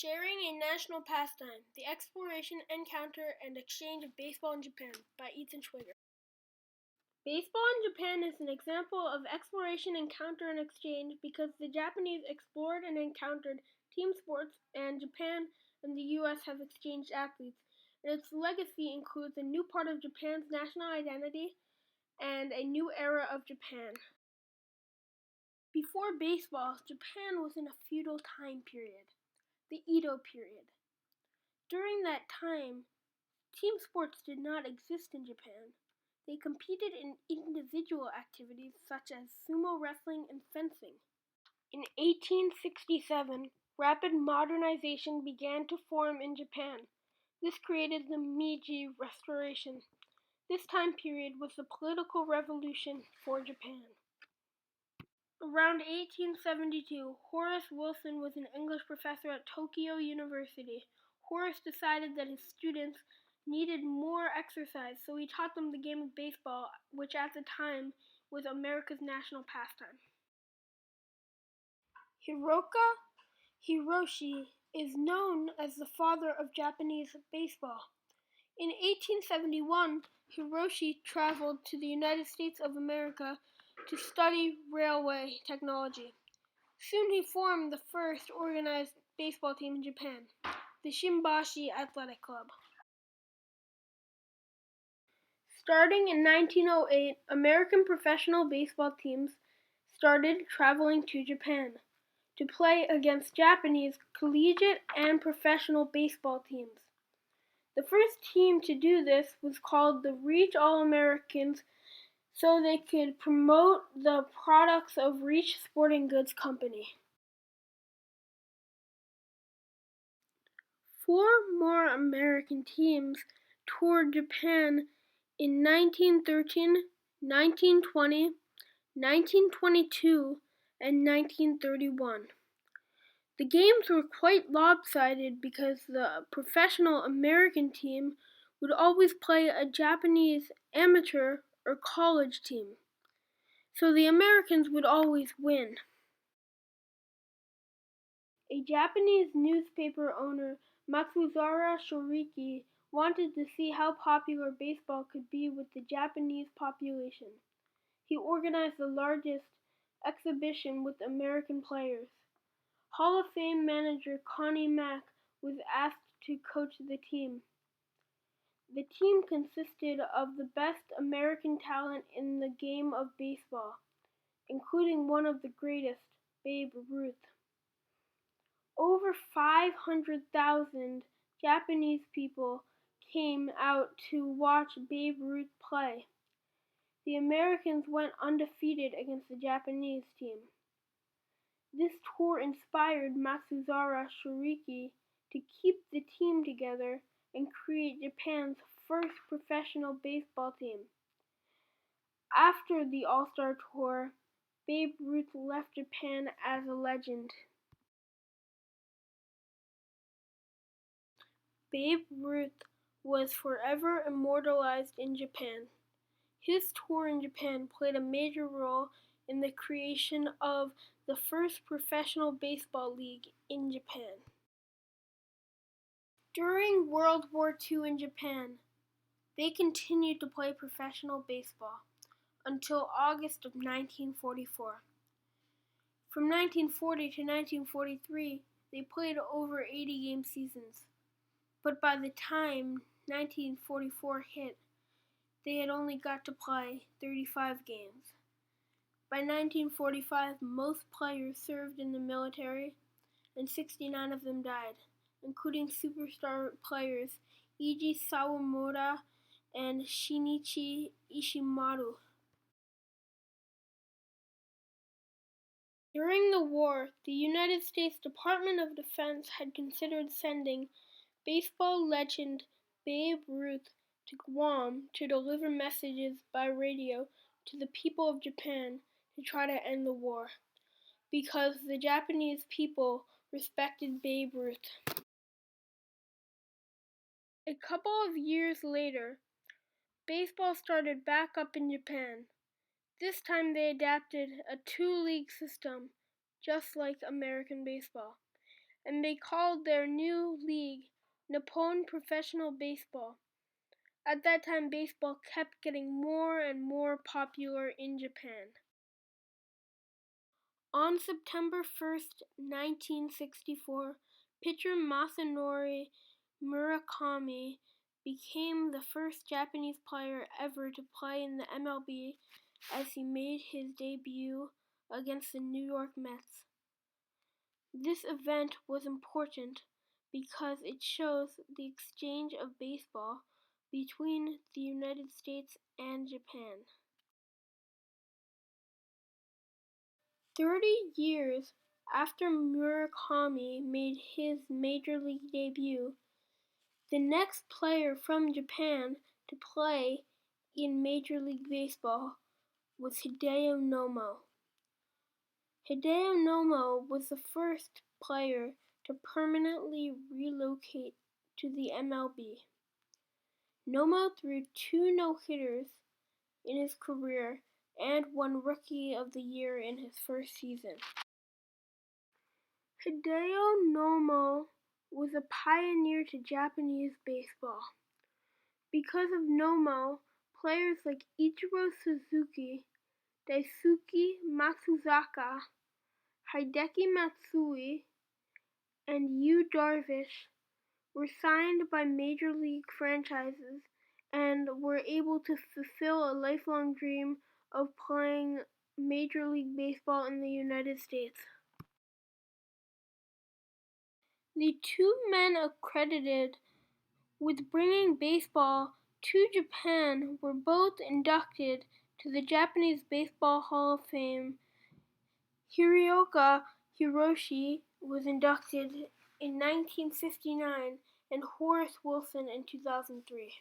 Sharing a National Pastime, The Exploration, Encounter, and Exchange of Baseball in Japan by Ethan Schweiger. Baseball in Japan is an example of exploration, encounter, and exchange because the Japanese explored and encountered team sports, and Japan and the U.S. have exchanged athletes, and its legacy includes a new part of Japan's national identity and a new era of Japan. Before baseball, Japan was in a feudal time period, the Edo period. During that time, team sports did not exist in Japan. They competed in individual activities such as sumo wrestling and fencing. In 1867, rapid modernization began to form in Japan. This created the Meiji Restoration. This time period was the political revolution for Japan. Around 1872, Horace Wilson was an English professor at Tokyo University. Horace decided that his students needed more exercise, so he taught them the game of baseball, which at the time was America's national pastime. Hiroshi is known as the father of Japanese baseball. In 1871, Hiroshi traveled to the United States of America to study railway technology. Soon he formed the first organized baseball team in Japan, the Shimbashi Athletic Club. Starting in 1908, American professional baseball teams started traveling to Japan to play against Japanese collegiate and professional baseball teams. The first team to do this was called the Reach All-Americans, so they could promote the products of Reach Sporting Goods Company. 4 more American teams toured Japan in 1913, 1920, 1922, and 1931. The games were quite lopsided because the professional American team would always play a Japanese amateur or college team, so the Americans would always win. A Japanese newspaper owner, Matsuzara Shoriki, wanted to see how popular baseball could be with the Japanese population. He organized the largest exhibition with American players. Hall of Fame manager Connie Mack was asked to coach the team. The team consisted of the best American talent in the game of baseball, including one of the greatest, Babe Ruth. Over 500,000 Japanese people came out to watch Babe Ruth play. The Americans went undefeated against the Japanese team. This tour inspired Matsuzara Shoriki to keep the team together and create Japan's first professional baseball team. After the All-Star Tour, Babe Ruth left Japan as a legend. Babe Ruth was forever immortalized in Japan. His tour in Japan played a major role in the creation of the first professional baseball league in Japan. During World War II in Japan, they continued to play professional baseball until August of 1944. From 1940 to 1943, they played over 80-game seasons, but by the time 1944 hit, they had only got to play 35 games. By 1945, most players served in the military, and 69 of them died, including superstar players Eiji Sawamura and Shinichi Ishimaru. During the war, the United States Department of Defense had considered sending baseball legend Babe Ruth to Guam to deliver messages by radio to the people of Japan to try to end the war, because the Japanese people respected Babe Ruth. A couple of years later, baseball started back up in Japan. This time they adapted a 2-league system, just like American baseball. and they called their new league Nippon Professional Baseball. At that time, baseball kept getting more and more popular in Japan. On September 1st, 1964, pitcher Masanori Murakami became the first Japanese player ever to play in the MLB as he made his debut against the New York Mets. This event was important because it shows the exchange of baseball between the United States and Japan. 30 years after Murakami made his major league debut, the next player from Japan to play in Major League Baseball was Hideo Nomo. Hideo Nomo was the first player to permanently relocate to the MLB. Nomo threw 2 no-hitters in his career and won Rookie of the Year in his first season. Hideo Nomo was a pioneer to Japanese baseball. Because of Nomo, players like Ichiro Suzuki, Daisuke Matsuzaka, Hideki Matsui, and Yu Darvish were signed by major league franchises and were able to fulfill a lifelong dream of playing Major League Baseball in the United States. The 2 men accredited with bringing baseball to Japan were both inducted to the Japanese Baseball Hall of Fame. Hiroki Hiroshi was inducted in 1959 and Horace Wilson in 2003.